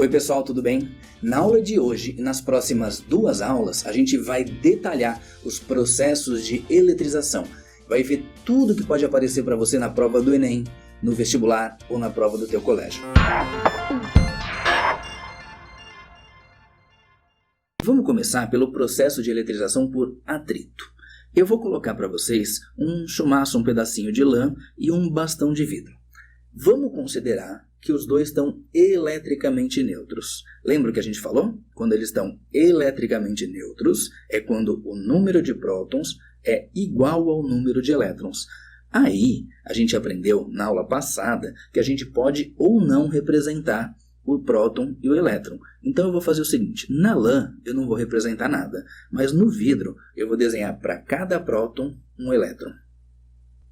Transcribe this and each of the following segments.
Oi pessoal, tudo bem? Na aula de hoje e nas próximas 2 aulas a gente vai detalhar os processos de eletrização. Vai ver tudo que pode aparecer para você na prova do Enem, no vestibular ou na prova do teu colégio. Vamos começar pelo processo de eletrização por atrito. Eu vou colocar para vocês um chumaço, um pedacinho de lã e um bastão de vidro. Vamos considerar que os dois estão eletricamente neutros. Lembra o que a gente falou? Quando eles estão eletricamente neutros, é quando o número de prótons é igual ao número de elétrons. Aí, a gente aprendeu na aula passada que a gente pode ou não representar o próton e o elétron. Então eu vou fazer o seguinte, na lã eu não vou representar nada, mas no vidro eu vou desenhar para cada próton um elétron.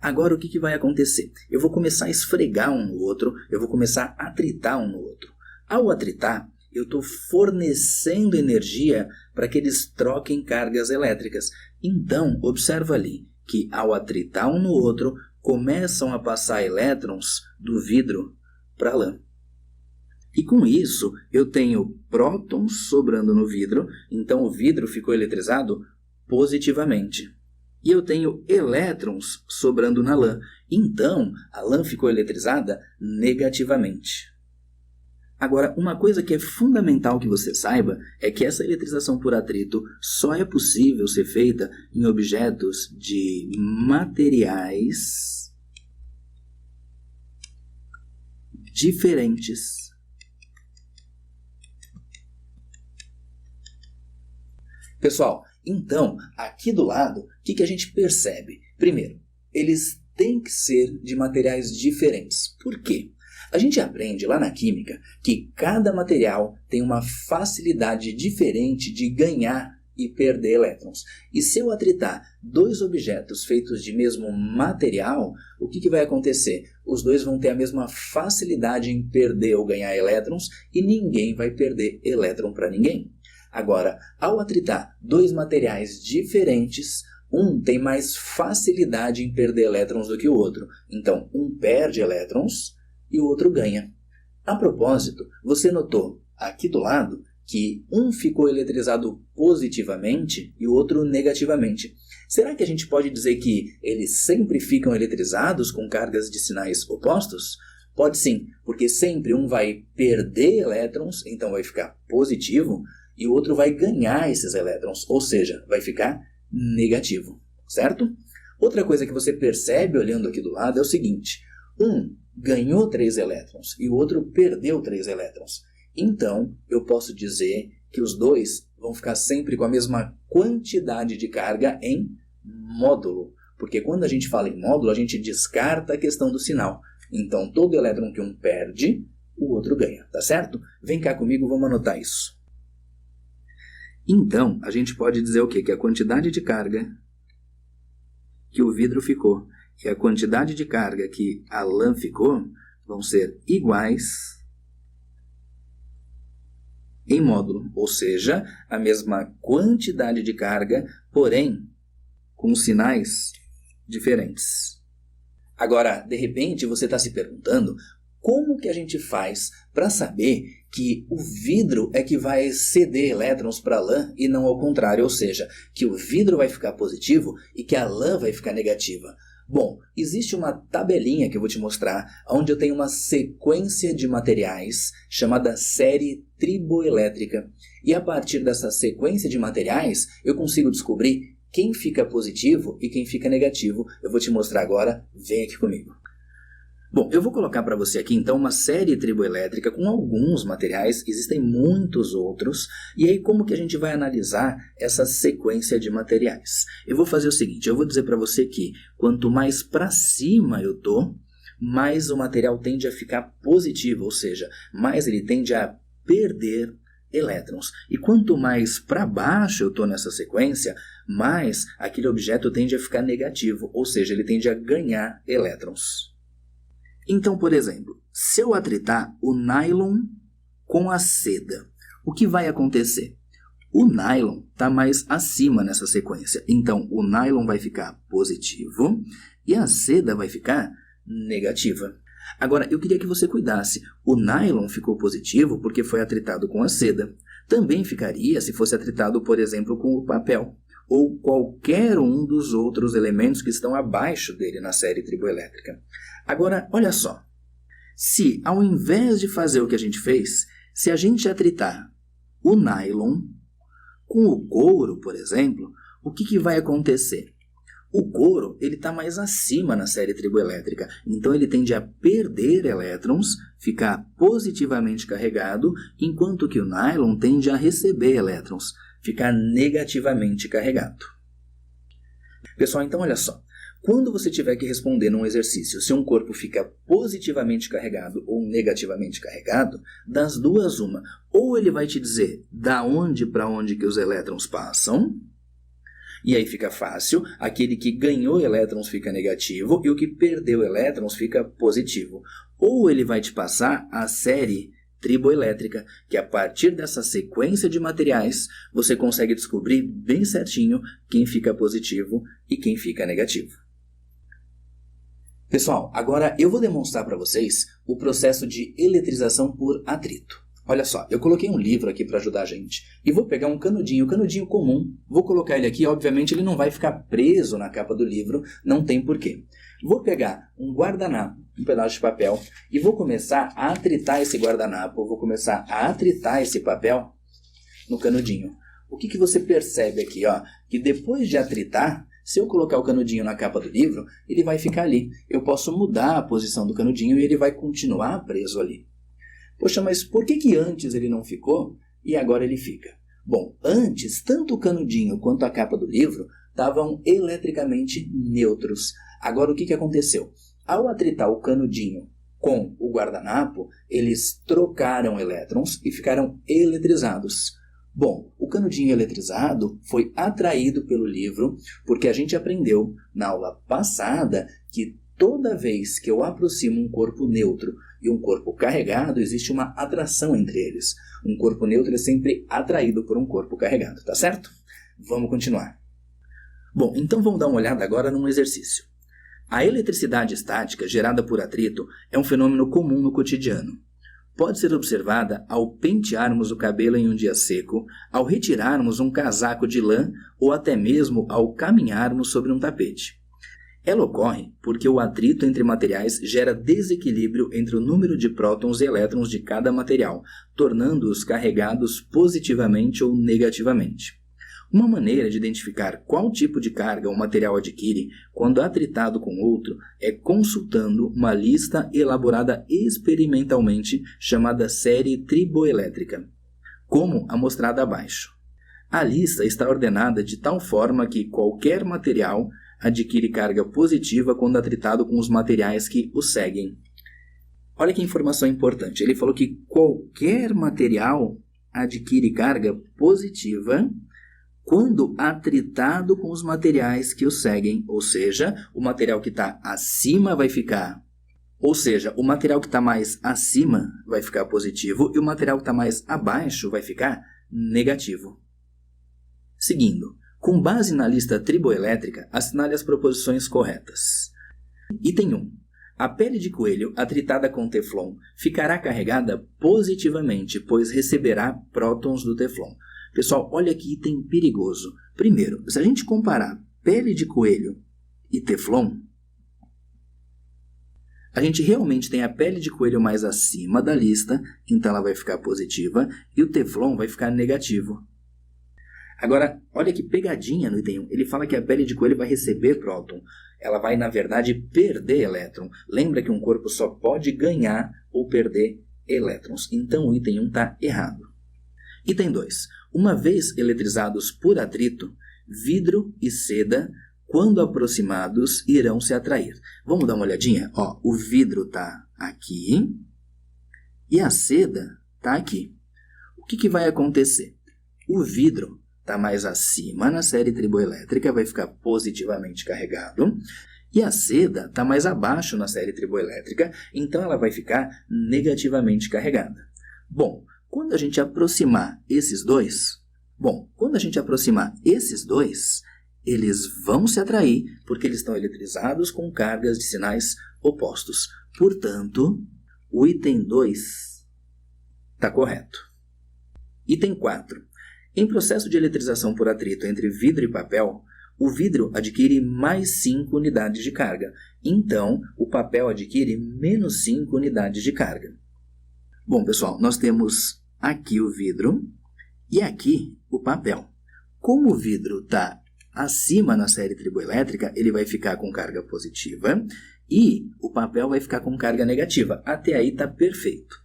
Agora o que vai acontecer? Eu vou começar a esfregar um no outro, eu vou começar a atritar um no outro. Ao atritar, eu estou fornecendo energia para que eles troquem cargas elétricas. Então, observa ali que ao atritar um no outro, começam a passar elétrons do vidro para a lã. E com isso, eu tenho prótons sobrando no vidro, então o vidro ficou eletrizado positivamente. E eu tenho elétrons sobrando na lã. Então, a lã ficou eletrizada negativamente. Agora, uma coisa que é fundamental que você saiba é que essa eletrização por atrito só é possível ser feita em objetos de materiais diferentes. Pessoal, então, aqui do lado, o que a gente percebe? Primeiro, eles têm que ser de materiais diferentes. Por quê? A gente aprende lá na química que cada material tem uma facilidade diferente de ganhar e perder elétrons. E se eu atritar 2 objetos feitos de mesmo material, o que vai acontecer? Os dois vão ter a mesma facilidade em perder ou ganhar elétrons e ninguém vai perder elétron para ninguém. Agora, ao atritar 2 materiais diferentes, um tem mais facilidade em perder elétrons do que o outro. Então, um perde elétrons e o outro ganha. A propósito, você notou aqui do lado que um ficou eletrizado positivamente e o outro negativamente. Será que a gente pode dizer que eles sempre ficam eletrizados com cargas de sinais opostos? Pode sim, porque sempre um vai perder elétrons, então vai ficar positivo, e o outro vai ganhar esses elétrons, ou seja, vai ficar negativo, certo? Outra coisa que você percebe olhando aqui do lado é o seguinte, um ganhou 3 elétrons e o outro perdeu 3 elétrons. Então, eu posso dizer que os dois vão ficar sempre com a mesma quantidade de carga em módulo, porque quando a gente fala em módulo, a gente descarta a questão do sinal. Então, todo elétron que um perde, o outro ganha, tá certo? Vem cá comigo, vamos anotar isso. Então, a gente pode dizer o quê? Que a quantidade de carga que o vidro ficou e a quantidade de carga que a lã ficou vão ser iguais em módulo, ou seja, a mesma quantidade de carga, porém com sinais diferentes. Agora, de repente, você está se perguntando como que a gente faz para saber que o vidro é que vai ceder elétrons para a lã e não ao contrário, ou seja, que o vidro vai ficar positivo e que a lã vai ficar negativa? Bom, existe uma tabelinha que eu vou te mostrar, onde eu tenho uma sequência de materiais chamada série triboelétrica. E a partir dessa sequência de materiais, eu consigo descobrir quem fica positivo e quem fica negativo. Eu vou te mostrar agora, vem aqui comigo. Bom, eu vou colocar para você aqui então uma série triboelétrica com alguns materiais, existem muitos outros, e aí como que a gente vai analisar essa sequência de materiais? Eu vou fazer o seguinte, eu vou dizer para você que quanto mais para cima eu tô, mais o material tende a ficar positivo, ou seja, mais ele tende a perder elétrons. E quanto mais para baixo eu tô nessa sequência, mais aquele objeto tende a ficar negativo, ou seja, ele tende a ganhar elétrons. Então, por exemplo, se eu atritar o nylon com a seda, o que vai acontecer? O nylon está mais acima nessa sequência, então o nylon vai ficar positivo e a seda vai ficar negativa. Agora, eu queria que você cuidasse. O nylon ficou positivo porque foi atritado com a seda. Também ficaria se fosse atritado, por exemplo, com o papel, ou qualquer um dos outros elementos que estão abaixo dele na série triboelétrica. Agora, olha só. Se, ao invés de fazer o que a gente fez, se a gente atritar o nylon com o couro, por exemplo, o que vai acontecer? O couro está mais acima na série triboelétrica, então ele tende a perder elétrons, ficar positivamente carregado, enquanto que o nylon tende a receber elétrons, ficar negativamente carregado. Pessoal, então olha só. Quando você tiver que responder num exercício se um corpo fica positivamente carregado ou negativamente carregado, das duas uma. Ou ele vai te dizer da onde para onde que os elétrons passam, e aí fica fácil, aquele que ganhou elétrons fica negativo e o que perdeu elétrons fica positivo. Ou ele vai te passar a série triboelétrica, que a partir dessa sequência de materiais você consegue descobrir bem certinho quem fica positivo e quem fica negativo. Pessoal, agora eu vou demonstrar para vocês o processo de eletrização por atrito. Olha só, eu coloquei um livro aqui para ajudar a gente. E vou pegar um canudinho comum. Vou colocar ele aqui, obviamente ele não vai ficar preso na capa do livro, não tem porquê. Vou pegar um guardanapo, um pedaço de papel, e vou começar a atritar esse guardanapo, vou começar a atritar esse papel no canudinho. O que você percebe aqui? Ó? Que depois de atritar, se eu colocar o canudinho na capa do livro, ele vai ficar ali. Eu posso mudar a posição do canudinho e ele vai continuar preso ali. Poxa, mas por que antes ele não ficou e agora ele fica? Bom, antes, tanto o canudinho quanto a capa do livro estavam eletricamente neutros. Agora, o que aconteceu? Ao atritar o canudinho com o guardanapo, eles trocaram elétrons e ficaram eletrizados. Bom, o canudinho eletrizado foi atraído pelo livro porque a gente aprendeu na aula passada que toda vez que eu aproximo um corpo neutro e um corpo carregado, existe uma atração entre eles. Um corpo neutro é sempre atraído por um corpo carregado, tá certo? Vamos continuar. Bom, então vamos dar uma olhada agora num exercício. A eletricidade estática gerada por atrito é um fenômeno comum no cotidiano. Pode ser observada ao pentearmos o cabelo em um dia seco, ao retirarmos um casaco de lã ou até mesmo ao caminharmos sobre um tapete. Ela ocorre porque o atrito entre materiais gera desequilíbrio entre o número de prótons e elétrons de cada material, tornando-os carregados positivamente ou negativamente. Uma maneira de identificar qual tipo de carga um material adquire quando atritado com outro é consultando uma lista elaborada experimentalmente chamada série triboelétrica, como a mostrada abaixo. A lista está ordenada de tal forma que qualquer material adquire carga positiva quando atritado com os materiais que o seguem. Olha que informação importante. Ele falou que qualquer material adquire carga positiva quando atritado com os materiais que o seguem. Ou seja, o material que está acima vai ficar... Ou seja, o material que está mais acima vai ficar positivo e o material que está mais abaixo vai ficar negativo. Seguindo. Com base na lista triboelétrica, assinale as proposições corretas. Item 1. A pele de coelho atritada com teflon ficará carregada positivamente, pois receberá prótons do teflon. Pessoal, olha que item perigoso. Primeiro, se a gente comparar pele de coelho e teflon, a gente realmente tem a pele de coelho mais acima da lista, então ela vai ficar positiva, e o teflon vai ficar negativo. Agora, olha que pegadinha no item 1. Ele fala que a pele de coelho vai receber próton. Ela vai, na verdade, perder elétron. Lembra que um corpo só pode ganhar ou perder elétrons. Então, o item 1 está errado. Item 2. Uma vez eletrizados por atrito, vidro e seda, quando aproximados, irão se atrair. Vamos dar uma olhadinha? Ó, o vidro está aqui e a seda está aqui. O que vai acontecer? O vidro está mais acima na série triboelétrica, vai ficar positivamente carregado. E a seda está mais abaixo na série triboelétrica, então ela vai ficar negativamente carregada. Bom, quando a gente aproximar esses dois, eles vão se atrair porque eles estão eletrizados com cargas de sinais opostos. Portanto, o item 2 está correto. Item 4. Em processo de eletrização por atrito entre vidro e papel, o vidro adquire mais 5 unidades de carga. Então, o papel adquire menos 5 unidades de carga. Bom, pessoal, nós temos aqui o vidro e aqui o papel. Como o vidro está acima na série triboelétrica, ele vai ficar com carga positiva e o papel vai ficar com carga negativa. Até aí está perfeito.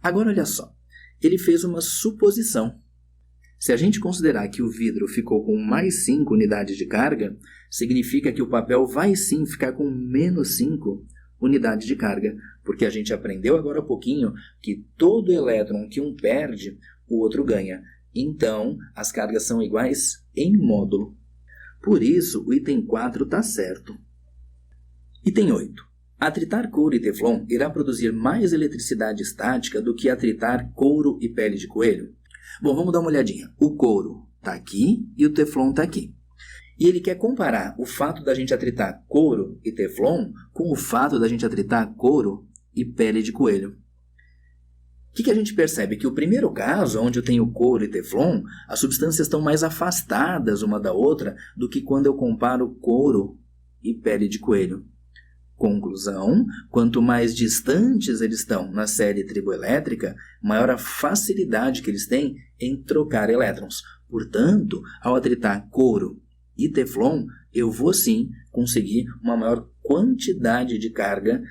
Agora, olha só. Ele fez uma suposição. Se a gente considerar que o vidro ficou com mais 5 unidades de carga, significa que o papel vai sim ficar com menos 5 unidades de carga, porque a gente aprendeu agora há pouquinho que todo elétron que um perde, o outro ganha. Então, as cargas são iguais em módulo. Por isso, o item 4 está certo. Item 8. Atritar couro e teflon irá produzir mais eletricidade estática do que atritar couro e pele de coelho? Bom, vamos dar uma olhadinha. O couro está aqui e o teflon está aqui. E ele quer comparar o fato da gente atritar couro e teflon com o fato da gente atritar couro e pele de coelho. O que a gente percebe? Que o primeiro caso, onde eu tenho couro e teflon, as substâncias estão mais afastadas uma da outra do que quando eu comparo couro e pele de coelho. Conclusão, quanto mais distantes eles estão na série triboelétrica, maior a facilidade que eles têm em trocar elétrons. Portanto, ao atritar couro e teflon, eu vou sim conseguir uma maior quantidade de carga,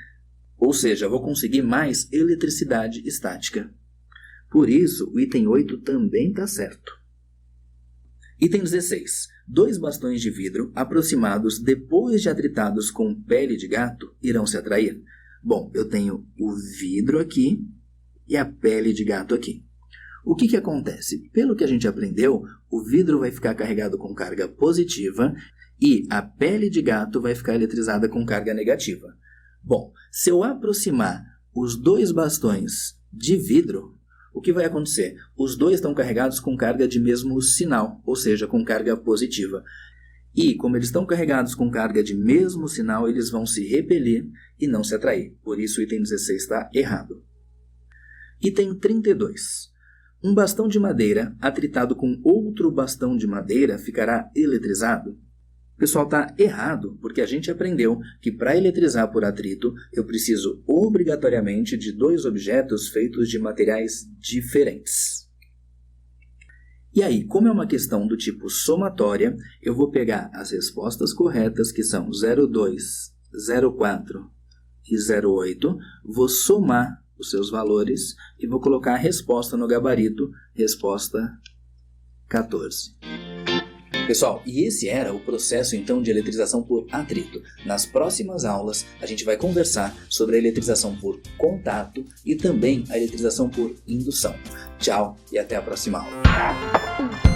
ou seja, vou conseguir mais eletricidade estática. Por isso, o item 8 também está certo. Item 16. 2 bastões de vidro aproximados depois de atritados com pele de gato irão se atrair? Bom, eu tenho o vidro aqui e a pele de gato aqui. O que acontece? Pelo que a gente aprendeu, o vidro vai ficar carregado com carga positiva e a pele de gato vai ficar eletrizada com carga negativa. Bom, se eu aproximar os 2 bastões de vidro, o que vai acontecer? Os 2 estão carregados com carga de mesmo sinal, ou seja, com carga positiva. E, como eles estão carregados com carga de mesmo sinal, eles vão se repelir e não se atrair. Por isso, o item 16 está errado. Item 32. Um bastão de madeira atritado com outro bastão de madeira ficará eletrizado? Pessoal, está errado, porque a gente aprendeu que para eletrizar por atrito, eu preciso obrigatoriamente de 2 objetos feitos de materiais diferentes. E aí, como é uma questão do tipo somatória, eu vou pegar as respostas corretas, que são 02, 04 e 08, vou somar os seus valores e vou colocar a resposta no gabarito, resposta 14. Pessoal, e esse era o processo então de eletrização por atrito. Nas próximas aulas a gente vai conversar sobre a eletrização por contato e também a eletrização por indução. Tchau e até a próxima aula.